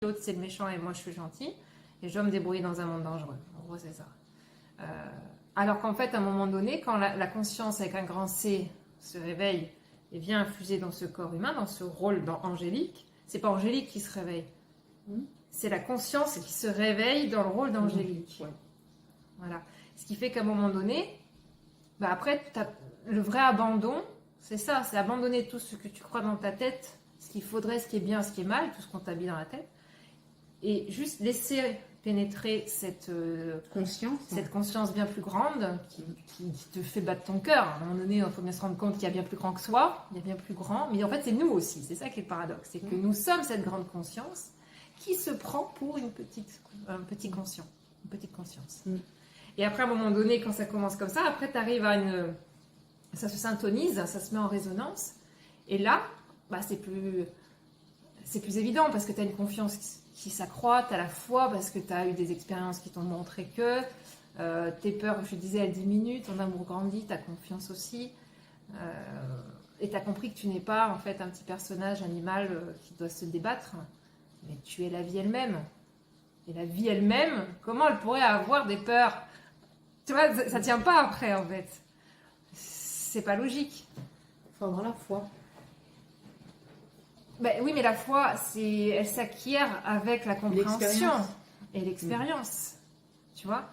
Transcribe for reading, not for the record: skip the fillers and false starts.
l'autre c'est le méchant et moi je suis gentil, et je dois me débrouiller dans un monde dangereux. En gros, c'est ça. Alors qu'en fait, à un moment donné, quand la conscience avec un grand C se réveille et vient infuser dans ce corps humain, dans ce rôle angélique, c'est pas Angélique qui se réveille. C'est la conscience qui se réveille dans le rôle d'Angélique. Ouais. Voilà. Ce qui fait qu'à un moment donné, bah après, le vrai abandon, c'est ça, c'est abandonner tout ce que tu crois dans ta tête, ce qu'il faudrait, ce qui est bien, ce qui est mal, tout ce qu'on t'a mis dans la tête, et juste laisser pénétrer cette conscience bien plus grande qui te fait battre ton cœur. À un moment donné, il faut bien se rendre compte qu'il y a bien plus grand que soi, il y a bien plus grand, mais en fait c'est nous aussi, c'est ça qui est le paradoxe, c'est que nous sommes cette grande conscience qui se prend pour un petit conscient, une petite conscience. Et après, à un moment donné, quand ça commence comme ça, après tu arrives à ça se syntonise, ça se met en résonance, et là, bah, c'est plus évident parce que tu as une confiance qui s'accroît, tu as la foi parce que tu as eu des expériences qui t'ont montré que tes peurs, je disais, elles diminuent, ton amour grandit, ta confiance aussi, et tu as compris que tu n'es pas en fait un petit personnage animal qui doit se débattre, mais tu es la vie elle-même. Et la vie elle-même, comment elle pourrait avoir des peurs? Tu vois, ça tient pas après en fait. C'est pas logique. Il faut avoir la foi. Ben, oui, mais la foi, elle s'acquiert avec la compréhension et l'expérience. Tu vois,